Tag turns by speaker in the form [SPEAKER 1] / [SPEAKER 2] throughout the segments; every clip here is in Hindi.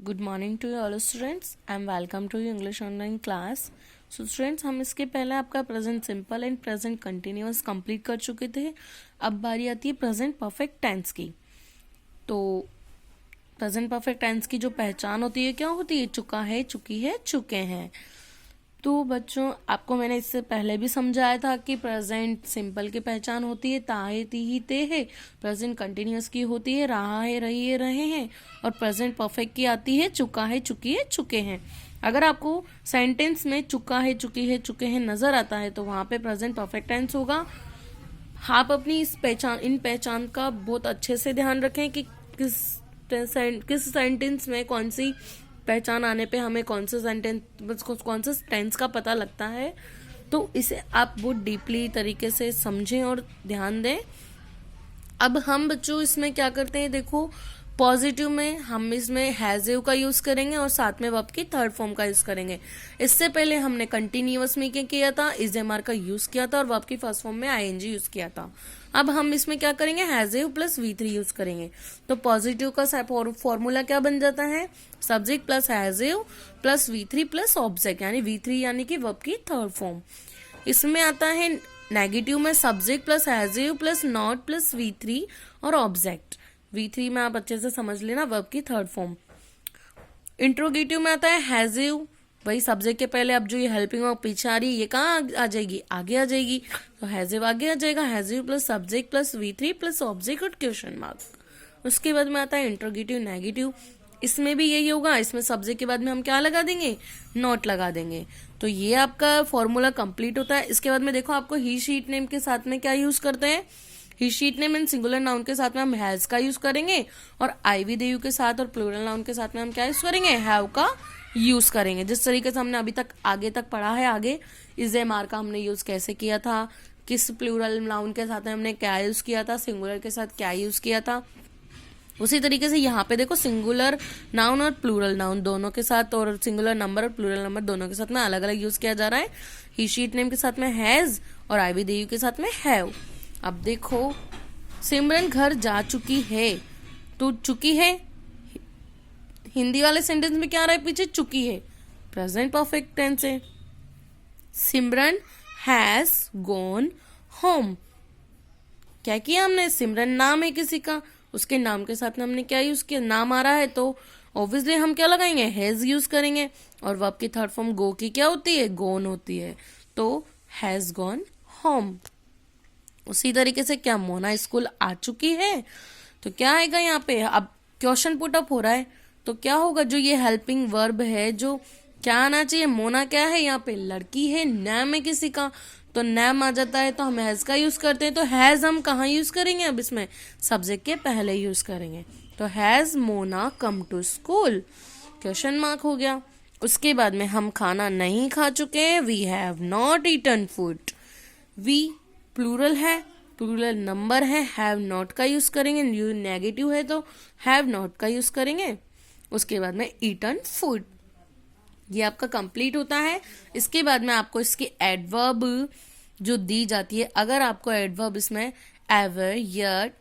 [SPEAKER 1] Good morning to all students. I am welcome to you English online class. So students, हम इसके पहले आपका present simple and present continuous complete कर चुके थे। अब बारी आती है प्रेजेंट परफेक्ट टेंस की। तो प्रेजेंट परफेक्ट टेंस की जो पहचान होती है क्या होती है? चुका है, चुकी है, चुके हैं। तो बच्चों, आपको मैंने इससे पहले भी समझाया था कि प्रेजेंट सिंपल की पहचान होती है ता है, ती ही, ते है। प्रेजेंट कंटिन्यूअस की होती है रहा है, रही है, रहे हैं। और प्रेजेंट परफेक्ट की आती है चुका है, चुकी है, चुके हैं। अगर आपको सेंटेंस में चुका है, चुकी है, चुके हैं नजर आता है तो वहां पे प्रेजेंट परफेक्ट टेंस होगा। आप अपनी इन पहचान का बहुत अच्छे से ध्यान रखें कि किस सेंटेंस में कौन सी पहचान आने पे हमें कौन से टेंस का पता लगता है। तो इसे आप बहुत डीपली तरीके से समझें और ध्यान दें। अब हम बच्चों इसमें क्या करते हैं, देखो पॉजिटिव में हम इसमें हैज़ का यूज करेंगे और साथ में वर्ब की थर्ड फॉर्म का यूज करेंगे। इससे पहले हमने कंटिन्यूअस में क्या किया था, इज एम आर का यूज किया था और वर्ब की फर्स्ट फॉर्म में आईएनजी यूज किया था। अब हम इसमें क्या करेंगे, हैज़ प्लस V3 यूज करेंगे। तो पॉजिटिव का फॉर्मूला क्या बन जाता है, subject plus has plus V3 plus object, यानी V3 यानी कि वर्ब की थर्ड फॉर्म। इसमें आता है नेगेटिव में subject plus has plus not plus V3 और ऑब्जेक्ट। V3 में आप अच्छे से समझ लेना, वर्ब की थर्ड फॉर्म। इंट्रोगेटिव में आता है हैज़, वही सब्जेक्ट के पहले अब जो ये हेल्पिंग वर्ब पीछे आ रही है ये कहाँ आ जाएगी, आगे आ जाएगी। तो हैज़ आगे आ जाएगा, has plus subject plus V3 plus object और क्वेश्चन मार्क। उसके बाद में आता है इंट्रोगेटिव नेगेटिव। इसमें भी यही होगा, इसमें सब्जेक्ट के बाद में हम क्या लगा देंगे, नॉट लगा देंगे। तो ये आपका फॉर्मूला कंप्लीट होता है। इसके बाद में देखो आपको ही शीट नेम के साथ में क्या यूज करते हैं, he she it name and singular noun के साथ में हम हैज का यूज करेंगे और आईवी देयू के साथ और प्लूरल नाउन के साथ में हम क्या यूज करेंगे, हैव का यूज करेंगे। जिस तरीके से हमने अभी तक आगे तक पढ़ा है, आगे इज एम आर का हमने यूज कैसे किया था, किस प्लूरल नाउन के साथ में हमने क्या यूज किया था, सिंगुलर के साथ क्या यूज किया था, उसी तरीके से यहाँ पे देखो सिंगुलर नाउन और प्लूरल नाउन दोनों के साथ और सिंगुलर नंबर और प्लूरल नंबर दोनों के साथ में अलग अलग यूज किया जा रहा है। ही शीट नेम के साथ में हैज और आईवी देयू के साथ में हैव। अब देखो सिमरन घर जा चुकी है, तो चुकी है हिंदी वाले सेंटेंस में क्या आ रहा है, पीछे चुकी है, प्रेजेंट परफेक्ट टेंस है। सिमरन हैज गॉन होम, क्या किया हमने, सिमरन नाम है किसी का, उसके नाम के साथ में हमने क्या यूज किया, नाम आ रहा है तो ऑब्वियसली हम क्या लगाएंगे, हैज यूज करेंगे। और वर्ब की थर्ड फॉर्म गो की क्या होती है, गोन होती है। तो हैज गॉन होम। उसी तरीके से क्या मोना स्कूल आ चुकी है, तो क्या आएगा यहाँ पे, अब क्वेश्चन पुट अप हो रहा है तो क्या होगा, जो ये हेल्पिंग वर्ब है जो क्या आना चाहिए, मोना क्या है यहाँ पे, लड़की है, नाम है किसी का, तो नाम आ जाता है तो हम हैज का यूज करते हैं। तो हैज हम कहाँ यूज करेंगे, अब इसमें सब्जेक्ट के पहले यूज करेंगे। तो has Mona come to school, question mark हो गया। उसके बाद में हम खाना नहीं खा चुके हैं, we have not eaten food. We plural है, प्लूरल नंबर है, हैव नॉट का यूज करेंगे, न्यू नेगेटिव है तो हैव नॉट का यूज करेंगे। उसके बाद में ईटन फूड, ये आपका कंप्लीट होता है। इसके बाद में आपको इसकी एडवर्ब जो दी जाती है, अगर आपको एडवर्ब इसमें एवर, यट,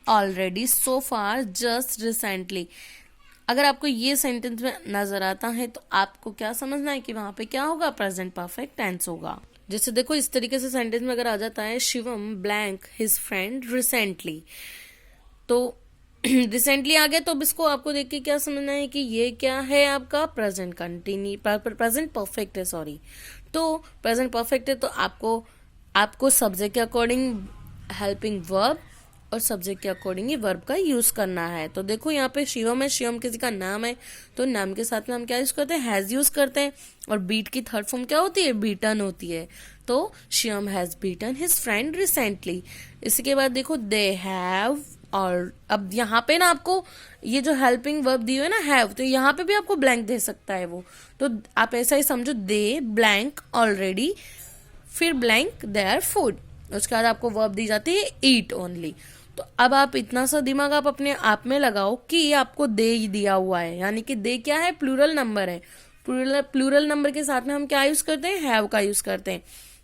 [SPEAKER 1] ऑलरेडी, सो फार, जस्ट, रिसेंटली, अगर आपको ये सेंटेंस में नजर आता है तो आपको क्या समझना है कि वहां पे क्या होगा, प्रेजेंट परफेक्ट टेंस होगा। जैसे देखो इस तरीके से सेंटेंस में अगर आ जाता है, Shivam blank his friend recently, तो रिसेंटली आ गया तो अब इसको आपको देख के क्या समझना है कि ये क्या है, आपका प्रेजेंट प्रेजेंट परफेक्ट है, सॉरी। तो प्रेजेंट परफेक्ट है तो आपको सब्जेक्ट के अकॉर्डिंग हेल्पिंग वर्ब और सब्जेक्ट के अकॉर्डिंग ही वर्ब का यूज करना है। तो देखो यहाँ पे शिवम है, शिवम किसी का नाम है तो नाम के साथ में हम क्या यूज करते हैं, हैज यूज करते हैं। और बीट की थर्ड फॉर्म क्या होती है, बीटन होती है। तो Shivam has beaten his friend recently. इसके बाद देखो दे हैव, और अब यहाँ पे ना आपको ये जो हेल्पिंग वर्ब दी हुई है ना हैव, तो यहाँ पे भी आपको ब्लैंक दे सकता है वो, तो आप ऐसा ही समझो, दे ब्लैंक ऑलरेडी, फिर ब्लैंक देयर फूड, उसके बाद आपको वर्ब दी जाती है ईट ओनली। तो अब आप इतना सा दिमाग आप अपने आप में लगाओ कि आपको दे ही दिया हुआ है, यानी कि दे क्या है, प्लूरल नंबर है। प्लूरल नंबर के साथ में हम क्या यूज करते हैं, हैव का यूज करते हैं।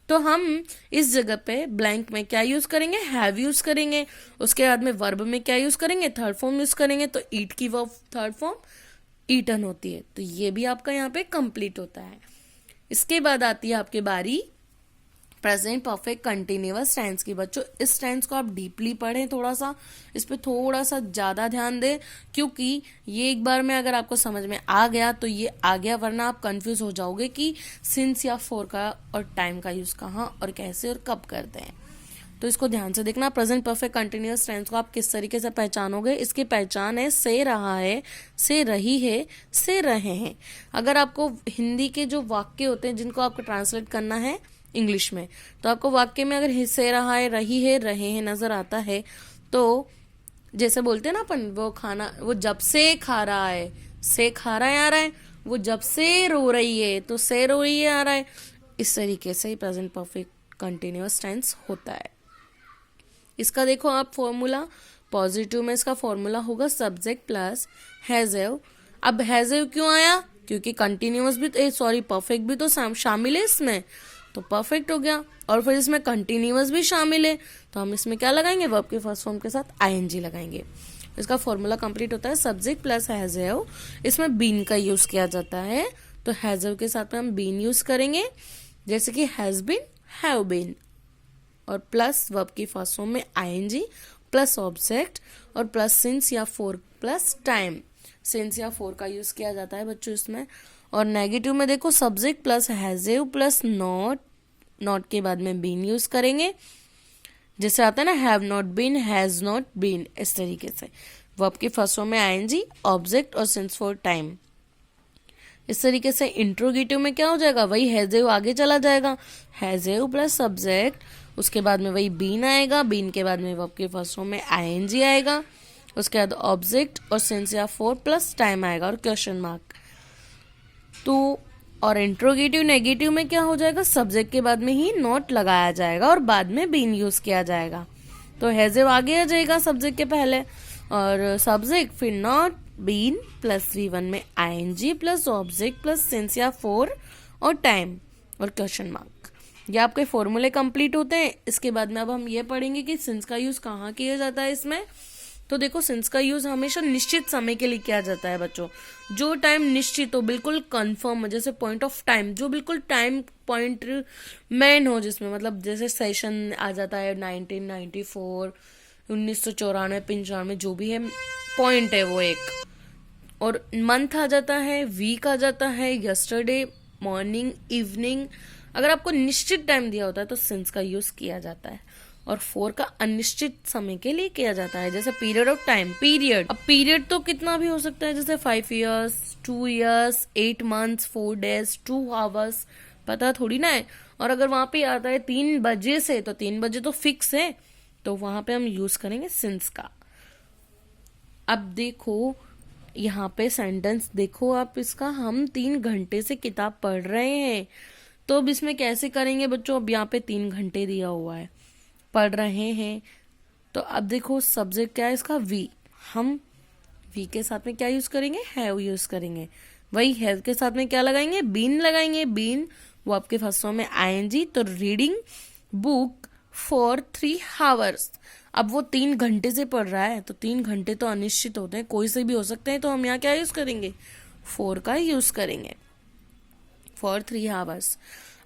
[SPEAKER 1] तो हम इस जगह पे ब्लैंक में क्या यूज करेंगे, हैव यूज करेंगे। उसके बाद में वर्ब में क्या यूज करेंगे, थर्ड फॉर्म यूज करेंगे। तो ईट की वर्ब थर्ड फॉर्म, ईटन होती है, तो ये भी आपका यहाँ पे कंप्लीट होता है। इसके बाद आती है आपकी बारी प्रेजेंट परफेक्ट कंटिन्यूअस टेंस की। बच्चों इस टेंस को आप डीपली पढ़ें, थोड़ा सा इस पे थोड़ा सा ज़्यादा ध्यान दें, क्योंकि ये एक बार में अगर आपको समझ में आ गया तो ये आ गया, वरना आप कंफ्यूज हो जाओगे कि सिंस या फॉर का और टाइम का यूज़ कहाँ और कैसे और कब करते हैं। तो इसको ध्यान से देखना। प्रेजेंट परफेक्ट कंटिन्यूअस टेंस को आप किस तरीके से पहचानोगे? इसकी पहचान है से रहा है, से रही है, से रहे हैं। अगर आपको हिंदी के जो वाक्य होते हैं जिनको आपको ट्रांसलेट करना है इंग्लिश में, तो आपको वाक्य में अगर से रहा है, रही है, रहे हैं नजर आता है, तो जैसे बोलते हैं ना अपन, वो खाना वो जब से खा रहा है, से खा रहा है आ रहा है, वो जब से रो रही है तो से रो रही है आ रहा है। इस तरीके से ही प्रेजेंट परफेक्ट कंटिन्यूअस टेंस होता है। इसका देखो आप फॉर्मूला, पॉजिटिव में इसका फॉर्मूला होगा सब्जेक्ट प्लस हैज़। अब हैज़ क्यों आया? क्योंकि कंटिन्यूअस भी परफेक्ट भी तो शामिल है इसमें, तो परफेक्ट हो गया। और फिर इसमें कंटिन्यूअस भी शामिल है, तो हम इसमें क्या लगाएंगे? वर्ब के फर्स्ट फॉर्म के साथ आईएनजी लगाएंगे। इसका फॉर्मूला कंप्लीट होता है सब्जेक्ट प्लस हैज़। इसमें बीन का यूज किया जाता है, तो हैज़ के साथ में हम बीन यूज करेंगे, जैसे कि हैज बीन, हैव बीन, और प्लस वर्ब की फर्स्ट फॉर्म में आईएनजी प्लस ऑब्जेक्ट और प्लस सिंस या फॉर प्लस टाइम। सिंस या फॉर का यूज किया जाता है बच्चों इसमें। और नेगेटिव में देखो subject plus has plus not, not के बाद में बीन यूज करेंगे, जैसे आता है ना have not been, has not been, इस तरीके से। वर्ब की फर्स्ट फॉर्म में आईएनजी, ऑब्जेक्ट और सिंस फॉर टाइम। इस तरीके से इंट्रोगेटिव में क्या हो जाएगा? वही हैज़ आगे चला जाएगा, हैज़ प्लस सब्जेक्ट, उसके बाद में वही बीन आएगा, बीन के बाद में वर्ब के फर्स्ट फॉर्म में आईएनजी आएगा, उसके बाद ऑब्जेक्ट और सिंस या फॉर प्लस टाइम आएगा और क्वेश्चन मार्क। तो और इंट्रोगेटिव नेगेटिव में क्या हो जाएगा? सब्जेक्ट के बाद में ही नॉट लगाया जाएगा और बाद में बीन यूज किया जाएगा। तो हैज़ आगे आ जाएगा सब्जेक्ट के पहले, और सब्जेक्ट फिर नॉट, बीन प्लस V1 में ING plus object plus since या फॉर और टाइम और क्वेश्चन मार्क। ये आपके फॉर्मूले कंप्लीट होते हैं। इसके बाद में अब हम ये पढ़ेंगे कि सिंस का यूज कहाँ किया जाता है इसमें। तो देखो सिंस का यूज हमेशा निश्चित समय के लिए किया जाता है बच्चों। जो टाइम निश्चित हो, बिल्कुल कंफर्म हो, जैसे पॉइंट ऑफ टाइम, जो बिल्कुल टाइम पॉइंट मैन हो, जिसमें मतलब जैसे सेशन आ जाता है 1994, 1994, 95, जो भी है पॉइंट है वो एक, और मंथ आ जाता है, वीक आ जाता है, यस्टरडे, मॉर्निंग, इवनिंग। अगर आपको निश्चित टाइम दिया होता है तो सिंस का यूज किया जाता है। और फॉर का अनिश्चित समय के लिए किया जाता है, जैसे पीरियड ऑफ टाइम, पीरियड। अब पीरियड तो कितना भी हो सकता है, जैसे 5 years, 2 years, 8 months, 4 days, 2 hours, पता थोड़ी ना है। और अगर वहां पे आता है 3 बजे से, तो 3 बजे तो फिक्स है, तो वहां पे हम यूज करेंगे सिंस का। अब देखो यहाँ पे सेंटेंस देखो आप इसका, हम 3 घंटे से किताब पढ़ रहे हैं, तो अब इसमें कैसे करेंगे बच्चों? अब यहाँ पे 3 घंटे दिया हुआ है, पढ़ रहे हैं, तो अब देखो सब्जेक्ट क्या है इसका? वी। हम वी के साथ में क्या यूज करेंगे? हैव यूज करेंगे। वही हैव के साथ में क्या लगाएंगे? बीन लगाएंगे। बीन वो आपके फर्स्ट फॉर्म में आईएनजी, तो रीडिंग बुक फॉर 3 hours। अब वो 3 घंटे से पढ़ रहा है, तो 3 घंटे तो अनिश्चित होते हैं, कोई से भी हो सकते हैं, तो हम यहाँ क्या यूज करेंगे? फॉर का यूज करेंगे, फॉर 3 hours।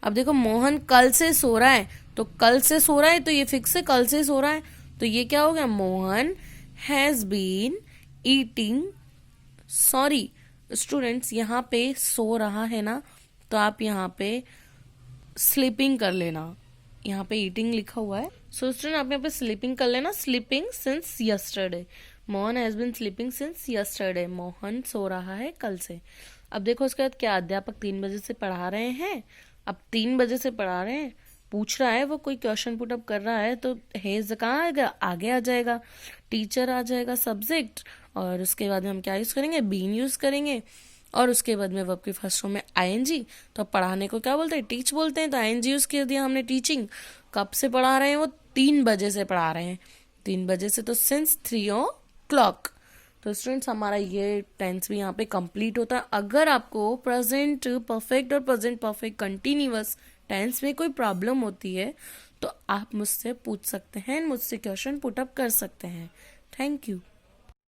[SPEAKER 1] अब देखो मोहन कल से सो रहा है, तो कल से सो रहा है तो ये फिक्स है, कल से सो रहा है, तो ये क्या हो गया? Mohan has been eating, sorry students यहाँ पे सो रहा है ना, तो आप यहाँ पे स्लीपिंग कर लेना, यहाँ पे ईटिंग लिखा हुआ है, सो स्टूडेंट आप यहाँ पे स्लीपिंग कर लेना, sleeping since yesterday. Mohan has been sleeping since yesterday, Mohan सो रहा है कल से। अब देखो उसके बाद क्या, अध्यापक 3 बजे से पढ़ा रहे हैं। अब 3 बजे से पढ़ा रहे हैं, पूछ रहा है, वो कोई क्वेश्चन पुट अप कर रहा है, तो हेज कहाँ आएगा? आगे आ जाएगा, टीचर आ जाएगा सब्जेक्ट, और उसके बाद हम क्या यूज करेंगे? बीन यूज करेंगे, और उसके बाद में वर्ब की फर्स्ट फॉर्म में आईएनजी। तो पढ़ाने को क्या बोलते हैं? टीच बोलते हैं, तो आईएनजी यूज कर दिया हमने, टीचिंग। कब से पढ़ा रहे हैं? वो 3 बजे से पढ़ा रहे हैं, 3 बजे से, तो सिंस 3 o'clock। तो स्टूडेंट्स हमारा ये टेंस भी यहाँ पे कंप्लीट होता है। अगर आपको प्रेजेंट परफेक्ट और प्रेजेंट परफेक्ट कंटिन्यूअस टेंस में कोई प्रॉब्लम होती है तो आप मुझसे पूछ सकते हैं, मुझसे क्वेश्चन पुट अप कर सकते हैं। Thank you.